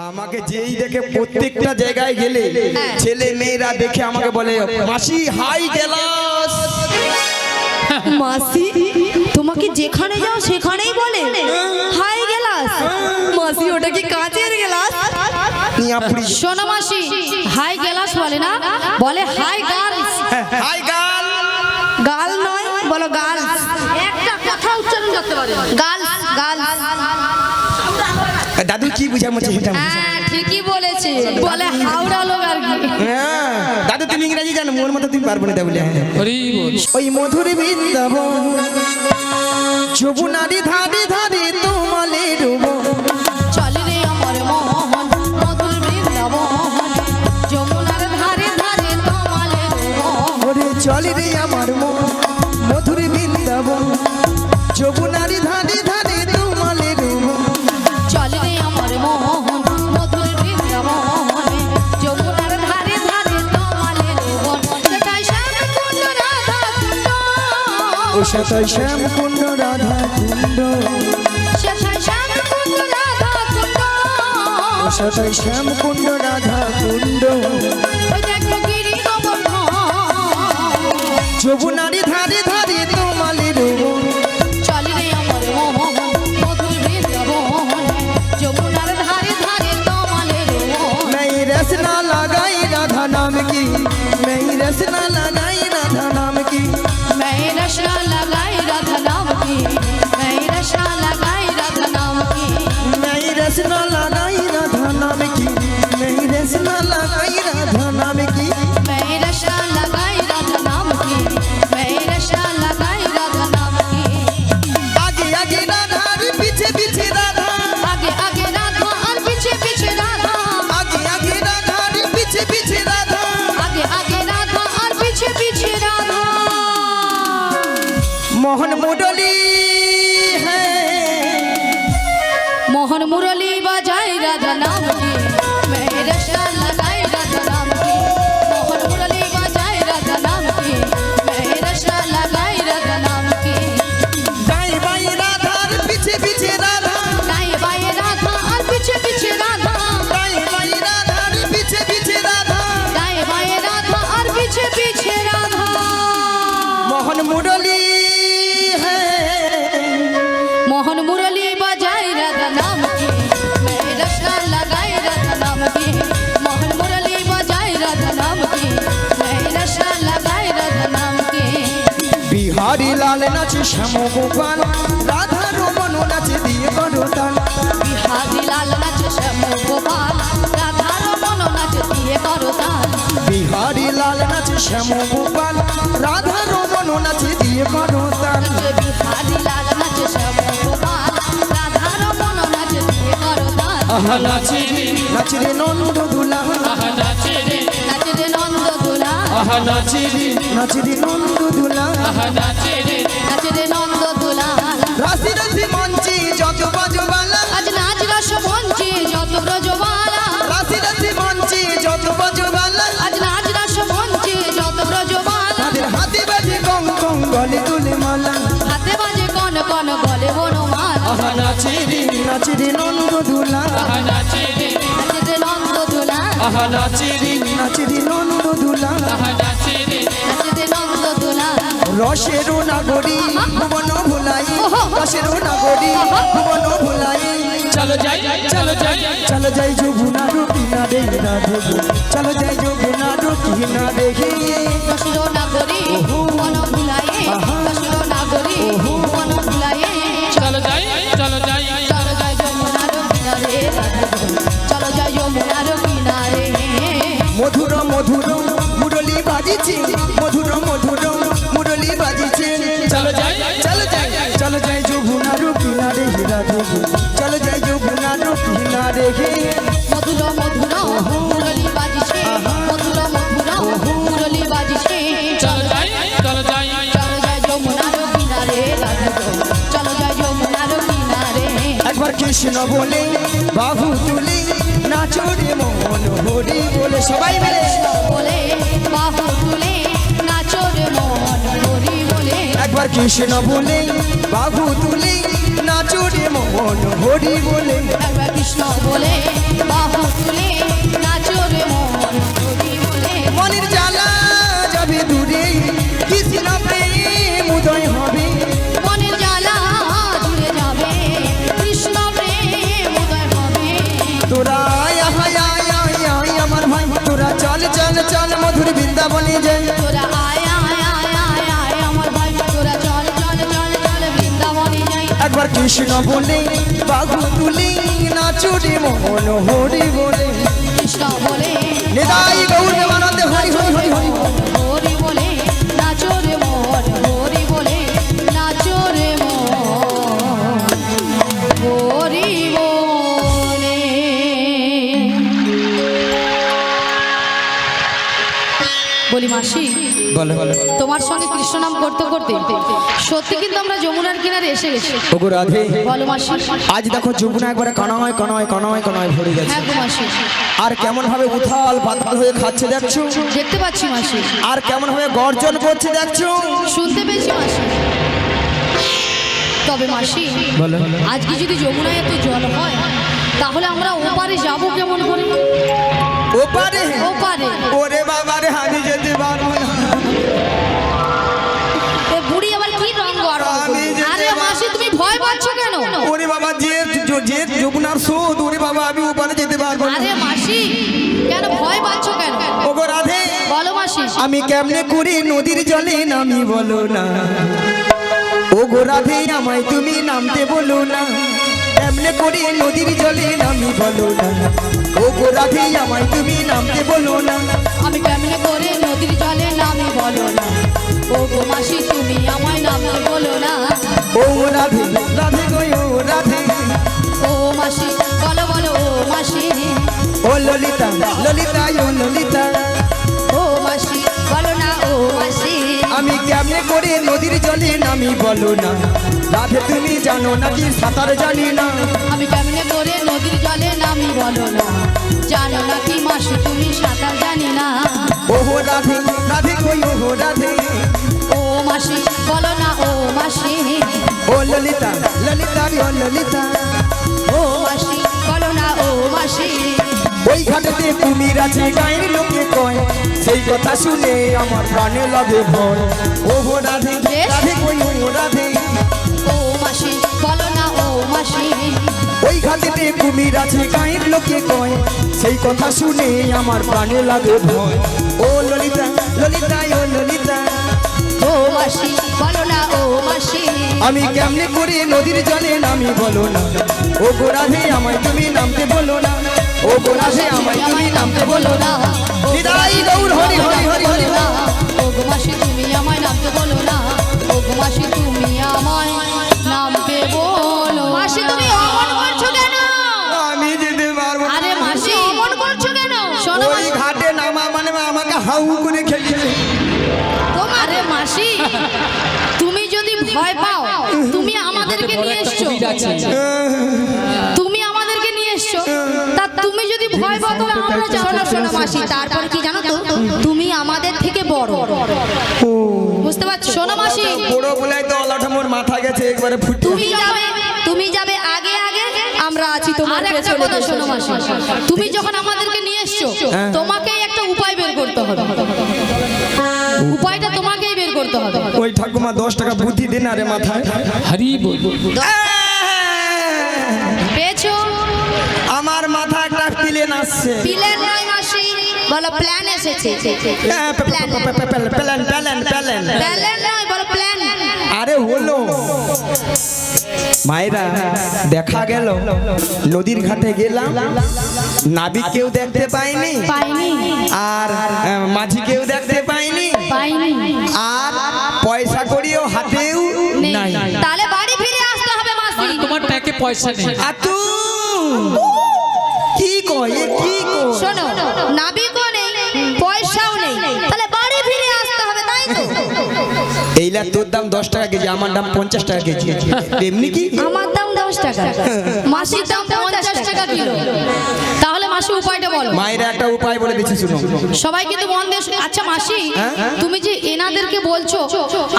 আমাকে যেই দেখে প্রত্যেকটা জায়গায় গেলে ছেলে মেয়েরা দেখে আমাকে বলে মাসি হাই গেলাস। মাসি তোমাকে যেখানে যাও সেখানেই বলে হাই গেলাস। মাসি ওটা কি কাঁচের গেলাস? শোনো মাসি, হাই গেলাস বলে না, বলে হাই গার্লস। High girl. গাল নয়, বলো গার্লস। একটা কথা উচ্চারণ করতে পারে গার্লস গার্লস। দাদু কি বুঝার মধ্যে সেটা হ্যাঁ ঠিকই বলেছে, বলে হাওড়া লোক আর কি। হ্যাঁ দাদু তুমি ইংরেজি জানো, মোর মতো তুমি পারবো না বলে। ওই মধুর বৃন্দাবন যমুনারি ধারে ধারে তোমালে ডুবো। চলে রে আমার মোহন মধুর বৃন্দাবন, যমুনার ধারে ধারে তোমালে ওরে চলে রে আমার মন মধুর বৃন্দাবন যমুনারি ধারে ধারে তোমালে ডুবো। চলে রে আমার মোহন মধুর বৃন্দাবন, যমুনার ধারে ধারে তোমালে সেটাই শ্যামকুণ্ড রাধা কুণ্ড। ও সেটাই শ্যামকুণ্ড রাধা কুণ্ড। সেটাই শ্যামকুণ্ড রাধা কুণ্ড। ও সেটাই শ্যামকুণ্ড রাধা কুণ্ড। ওই দেখো গিরি গোবর্ধন, যমুনারি ধারে ধারে তোমালে ডুবো। চলে রে আমার মোহন মধুর বৃন্দাবন, যমুনার ধারে ধারে তোমালে मैं रसना लगाई राधा नाम की, मैं रसना लगाई राधा नाम की। मैं रशना लगाई राधा नाम की, मैं रशना लगाई राधा नाम की। मैं रसना लगाई राधा नाम की, मैं रसना लगाई राधा नाम की। मैं रशना लगाई राधा नाम की, मैं रशना लगाई राधा नाम की। आगे आगे राधा रे पीछे पीछे राधा, आगे आगे राधा और पीछे पीछे राधा, आगे आगे राधा रे पीछे पीछे राधा। आगे आगे राधा और पीछे पीछे राधा। मोहन मुरली है, मोहन मुरली बजाई राधा नाम की, मैं रशना लगाई राधा नाम की। मोहन मुरली बजाई राधा नाम की, मैं रशना लगाई राधा नाम की। दाएं बाएं राधा रे पीछे पीछे राधा, दाएं बाएं राधा और पीछे पीछे राधा, दाएं बाएं राधा रे पीछे पीछे राधा। दाएं बाएं राधा और पीछे पीछे राधा। मोहन मुरली है, मोहन मुरली बजाई राधा नाम की, मैं रशना लगाई राधा नाम की। मोहन मुरली बजाई राधा नाम की, मैं रशना लगाई राधा नाम की। बिहारी लाल नाचे श्याम गोपाल, राधा रमन नाचे दिए करो ताल। बिहारी लाल नाचे श्याम गोपाल, राधा रमन नाचे दिए करो ताल। बिहारी लाल नाचे श्याम गोपाल, राधा रमन नाचे दिए करो ताल। बिहारी लाल नाचे श्याम गोपाल, राधा रमन नाचे दिए करो ताल। नाचे रे नंद दुला, नाचे रे नंद दुला, नाचे रे नंद दुला। नाचे रे नंद दुला। राशि राशि मंची যত বাজবালা, আজ নাচ রস মঞ্চে যত ব্রজবালা, রাশি রাশি मंची যত বাজবালা। আজ নাচ রস মঞ্চে যত ব্রজবালা। তাদের হাতে বাজে গং গং গলে তুলে মালা। হাতে বাজে কন কন গলে বনমালা। নাচে রে নন্দ দুলা, নাচে রে নন্দ দুলা, নাচে রে নন্দ দুলা। নাচে রে নন্দ দুলা। রসের নাগরী ভুবন ভুলাই, রসের নাগরী ভুবন ভুলাই। চলো যাই চলো যাই চলো যাই যমুনা কিনারে রাধে, চলো যাই যমুনা কিনারে। রসির নাগরী বন ভুলায়ে, রসির নাগরী বন ভুলায়ে। চলো যাই চলো যাই চলো যাই যমুনার কিনারে রাধে, চলো যাই যমুনার কিনারে। মধুর মধুর মুরলি বাজিছে, মধুর মধুর মুরলি বাজিছে। চলো যাই চলো যাই চলো যাই যমুনার কিনারে রাধে, চলো যাই যমুনার কিনারে। মধুর মধুর মুরলি বাজিছে, মধুর মধুর মুরলি বাজিছে। চলো যাই চলো যাই চলো যাই যমুনার কিনারে রাধে, চলো যাই যমুনার কিনারে। একবার কৃষ্ণ বলে বাহু তুলে নাচো রে মন হরি বলে, সবাই মিলে বলে বাহু তুলে নাচো রে মন হরি বলে। একবার কৃষ্ণ বলে বাহু তুলে নাচো রে মন হরি বলে। একবার কৃষ্ণ বলে বাহু বৃন্দাবনে যাই তোরা আয় আয় আয় আয় আয় আমার ভাই তোরা চল চল চল চল বৃন্দাবনে যাই একবার কৃষ্ণ বলে বাহু তুলে নাচুরে মোহন হরি বলে কৃষ্ণ বলে নিতাই গৌর প্রেমানন্দে হরি হরি হরি হরি হরি বলে নাচো রে মোহন হরি বলে নাচো রে মোহন হরি বলে বলি মাসি বলো বলো তোমার সঙ্গে কৃষ্ণ নাম করতে করতে সত্যি কিন্তু আমরা যমুনার কিনারে এসে গেছি ওগো রাধে বলো মাসি আজ দেখো যমুনা একবারে কণায় কণায় কণায় কণায় ভরে গেছে হ্যাঁ গো মাসি আর কেমন ভাবে উথাল পাতাল হয়ে খাচ্ছে দেখছো দেখতে পাচ্ছি মাসি আর কেমন ভাবে গর্জন করছে দেখছো শুনতে পেয়েছি মাসি তবে মাসি বলো আজকে যদি যমুনায় এত জল হয় তাহলে আমরা ওপারে যাবো কেমন করে ওপারে ওপারে ওরে বাবা রে আমি যেতে পারবো না এ বুড়ি আবার কি রঙ গরম আমি যেতে আরে মাসি তুমি ভয় পাচ্ছ কেন ওরে বাবা যে যে যমুনার স্রোত ওরে বাবা আমি ওপারে যেতে পারবো না আরে মাসি কেন ভয় পাচ্ছ কেন ওগো রাধে বলো মাসি আমি কেমনে করি নদীর জলে নামি বলো না ওগো রাধে আমায় তুমি নামতে বলো না কেমনে করি নদীর জলে নামি বলো না ওগো রাধে আমায় তুমি নামতে বলো না আমি কেমনে করে নদীর জলে নামি বলো না ও গো মাসি তুমি আমায় নামতে বলো না ও রাধে রাধে গো ও রাধে ও মাসি বলো বলো ও মাসি ও ললিতা ললিতা ও ললিতা ও মাসি বলো না ও মাসি আমি কেমনে করে নদীর জলে নামি বলো না রাধে তুমি জানো নাকি সাঁতার জানি না আমি কেমনে করে নদীর জলে নামি বলো না জানো নাকি মাসি তুমি সাঁতার জানি না ও রাধে রাধে গো ও রাধে ও মাসি বলো না ও মাসি ও ললিতা ললিতা ও ললিতা ও মাসি বলো না ও মাসি ওই ঘাটেতে কুমির আছে গায়ের লোকে কয় সেই কথা শুনে আমার প্রাণে লাগে ভয় ও রাধে রাধে গো ও রাধে ও মাসি বলো না ও মাসি ওই ঘাটেতে কুমির আছে গায়ের লোকে কয় সেই কথা শুনে আমার প্রাণে লাগে ভয় ও ললিতা ললিতা ও ললিতা ও মাসি বলো না ও মাসি আমি কেমনে করে নদীর জলে নামি বলো না ও গো রাধে আমায় তুমি নামতে বলো না ও গো রাধে আমায় তুমি নামতে বলো না নিতাই গৌর হরি হরি হরি হরি না ও গো মাসি তুমি আমায় নামতে বলো না ও গো মাসি তুমি আমায় নামতে বলো মাসি তুমি অমন করছো কেন আমি যেতে পারবো না। আরে মাসি অমন করছো কেন শোনো ওই ঘাটে নামা মানে আমাকে হাউ করে খেয়ে আরে মাসি তুমি যদি ভয় পাও তুমি আমাদেরকে নিয়ে এসছো তুমি আমাদেরকে নিয়ে এসছো তা তুমি যদি ভয় পাও তাহলে আমরা শোনো শোনো মাসি তারপর কি জানো তো তুমি আমাদের থেকে বড় বুঝতে পারছো শোনো মাসি বড় বলাই তো আলাটা মোর মাথা গেছে একবারে ফুটে তুমি যাবে আগে আগে আমরা আছি তোমার আর একটা পেছনে কথা শোনো মাসি তুমি যখন আমাদেরকে নিয়ে এসছো তোমাকেই একটা উপায় বের করতে হবে উপায়টা তোমাকেই বের করতে হবে ওই ঠাকুমা 10 টাকা বুদ্ধি দেন আরে মাথায় হরি বল পেয়েছো আমার মাথা একটা প্লেন আসছে প্ল্যান নয় মাসি বলো প্ল্যান এসেছে plane plane plane plane plan নয় বলো প্ল্যান আরে হলো মায়েরা দেখা গেল নদীর ঘাটে গেলাম নাবিক কেউ দেখতে পাইনি পাইনি আর মাঝি কেউ দেখতে পাইনি পাইনি আর পয়সা করিও হাতেও নাই তাহলে বাড়ি ফিরে আসতে হবে মাসি তোমার ব্যাংকে পয়সা নেই আর তুই কি কয় এ কি কয় শোনো নাবিকও নেই পয়সাও নেই তাহলে বাড়ি ফিরে আসতে হবে তাই তো এইলা তোর দাম 10 টাকা কেজি আমার দাম 50 টাকা কেজি এমনি কি আমার দাম 10 টাকা মাসির দাম 50 টাকা কিলো তাহলে মাসি উপায়টা বলো মায়েরা একটা উপায় বলে দিচ্ছি শুনো সবাই কিন্তু মন দিয়ে আচ্ছা মাসি তুমি যে এনাদেরকে বলছো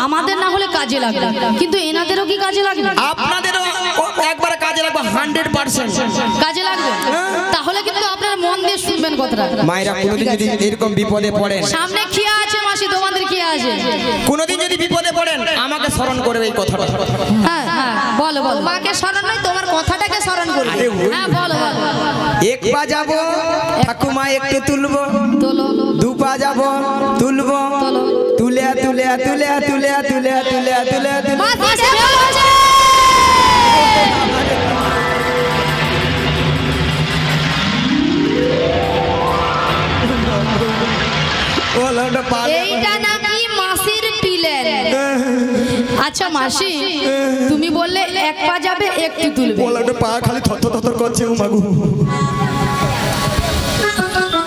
আমাদের না হলে কাজে লাগবে কিন্তু এনাদেরও কি কাজে লাগবে আপনাদেরও একবার কাজে লাগবে 100% কাজে লাগবে তাহলে কিন্তু আপনারা মন দিয়ে শুনবেন কথাটা মায়েরা কোনোদিন যদি এরকম বিপদে পড়েন সামনে কি আছে মাসি তোমাদের কি আছে কোনোদিন যদি বিপদে পড়েন আমাকে স্মরণ করবে এই কথাটা হ্যাঁ হ্যাঁ বলো বলো তোমাকে স্মরণ নয় তোমার কথাটাকে স্মরণ করবে আরে ওই হ্যাঁ বলো বলো এক পা যাবো ঠাকুমা একটু তুলবো, তোলো দু পা যাবো তুলবো, তুলে তুলে তুলে তুলে তুলে তুলে তুলে তুলে মাসি সেবা হচ্ছে। ওটা পা এইটা নাকি মাসির প্ল্যান। আচ্ছা মাসি, তুমি বললে এক পা যাবে একটু তুলবে, ওটা পা খালি থর থর করছে মাগু।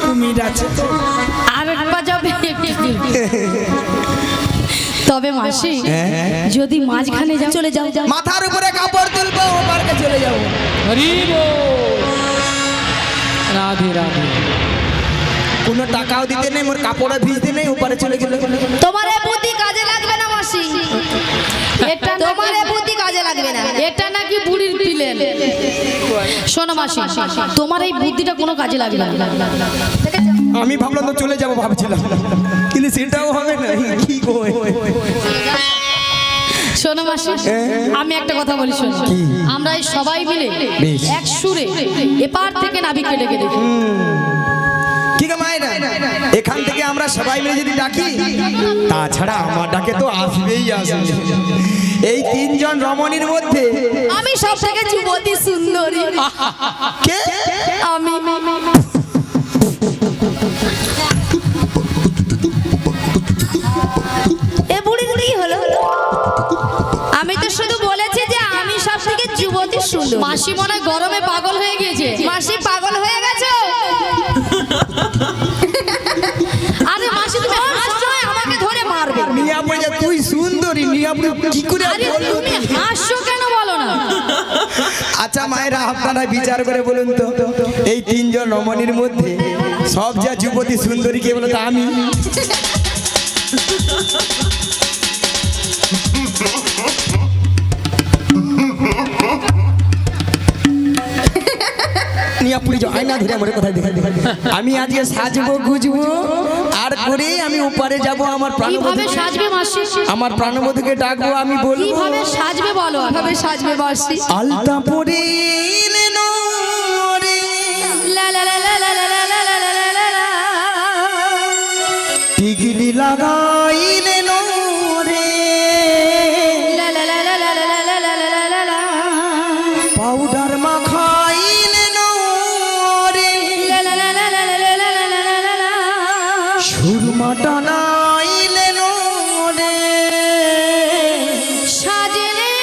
তুমি যাচ্ছে আর এক পা যাবে একটু তুলবে। তবে মাসি যদি মাঝখানে যাও, চলে যাও যাও। মাথার উপরে কাপড় তুলবো, ও পার্কে চলে যাবো। হরি বল। রাধে রাধে। কোনো টাকাও দিতে নেই, মোর কাপড়ে ভিজতে নেই, ওপারে চলে গেল। তোমার এই বুদ্ধি কাজে লাগবে না মাসি, এটা তোমার এই বুদ্ধি কাজে লাগবে না। এটা নাকি বুড়ির প্ল্যান। শোনো মাসি, তোমার এই বুদ্ধিটা কোনো কাজে লাগবে না। আমি ভাবলাম তো চলে যাবো ভাবছিলাম, কিন্তু সেটাও হবে না। কি কই শোনো মাসি, আমি একটা কথা বলি শোনো। আমরা এই সবাই মিলে বেশ। এক সুরে এপার থেকে নাবিককে ডেকে দেখি। কি গো মায়েরা, এখান থেকে আমরা সবাই মিলে যদি ডাকি, তাছাড়া আমার ডাকে তো আসবেই আসবে। এই তিনজন রমণীর মধ্যে আমি সব থেকে যুবতী সুন্দরী, কে? আমি এ বুড়ির কি হলো? আমি তো শুধু বলেছি যে আমি সব থেকে যুবতী সুন্দরী। মাসি মনে হয় গরমে পাগল হয়ে গিয়েছে। মাসি পাগল হয়ে গেছো? আরে মাসি তুমি হাসছো, আমাকে ধরে মারবে। নিয়া পড়ে তুই সুন্দরী, নিয়া পড়ে কি করে আরে বলবো? তুমি হাসছো কেন বলো না? আচ্ছা মায়েরা, আপনারা বিচার করে বলুন তো, এই তিনজন রমণীর মধ্যে সব যা যুবতী সুন্দরী কে বলো তো? আমি। নিয়া পুরি যাও, আয়না ধরে আমার কথা দেখে। আমি আজকে সাজবো গুজবো আর করে আমি ওপারে যাব। আমার কিভাবে প্রাণবধূ, সাজবে মাসি? আমার প্রাণবধূকে ডাকবো, আমি বলবো কিভাবে সাজবে বলো? কিভাবে সাজবে মাসি? আলতা পরে নো রে, লা লা লা লা লা লা লা লা লা লা লা লা। টিকলি লাগাইলে নো রে, লা লা লা লা লা লা লা লা লা লা লা লা। পাউডার মাখাইলে নো রে, লা লা লা লা লা লা লা লা লা লা লা লা। সুরমা টানাইলে নো রে, সাজলে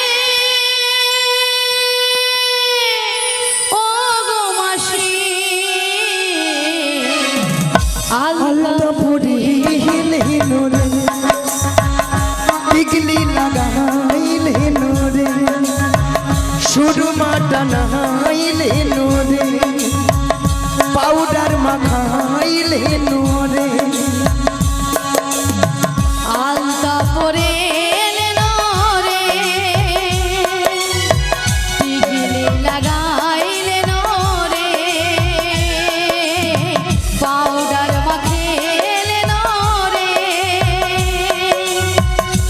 ও গো মাসি, আলতা পরে নো রে, টিকলি লাগাইলে নো রে, সুরমা টানাইলে নো রে, পাউডার মাখাইলে নো রে, আলতা পরে এলেনো রে, টিকলি লাগাইলেনো রে, পাউডার মাখেলেনো রে,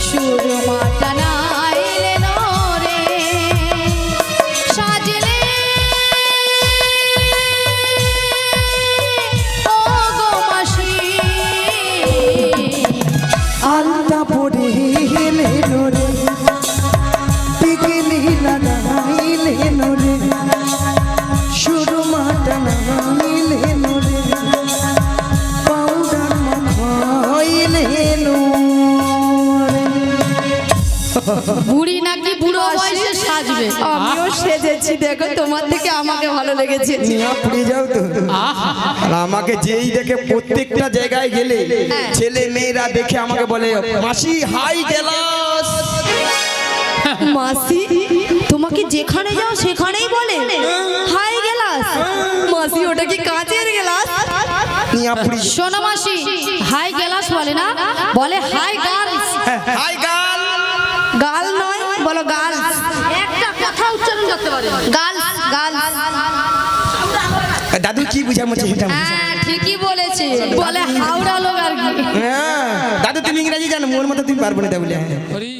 সুরমা টানাইলেনো রে, সাজলে ও গো মাসি, আলতা পরে নো রে, টিকলি লাগাইলে নো রে, সুরমা টানাইলে নো রে, পাউডার মাখাইলে নো রে। বুড়ি নাকি বুড়ো বয়সে সাজবে। আমিও সেজেছি, দেখো তোমার থেকে আমাকে ভালো লেগেছে। নিয়া পুড়ে যাও তো। আর আমাকে যেই দেখে প্রত্যেকটা জায়গায় গেলে ছেলে মেয়েরা দেখে আমাকে বলে মাসি হাই গেলাস। মাসি তোমাকে যেখানে যাও সেখানেই বলে হাই গেলাস। মাসি ওটা কি কাঁচের গেলাস? নিয়া পুড়ি শোনো মাসি, হাই গেলাস বলে না, বলে হাই গার্লস। হাই গাল। গাল নয়, বলো গার্লস। একটা কথা উচ্চারণ করতে পারে গার্লস গার্লস। দাদু কি বুঝামছে সেটা হ্যাঁ ঠিকই বলেছে। বলে হাওড়া লোক আর কি। দাদু তুমি ইংরেজি জানো, মোর মতো তুমি পারবো না তা বলে। হরি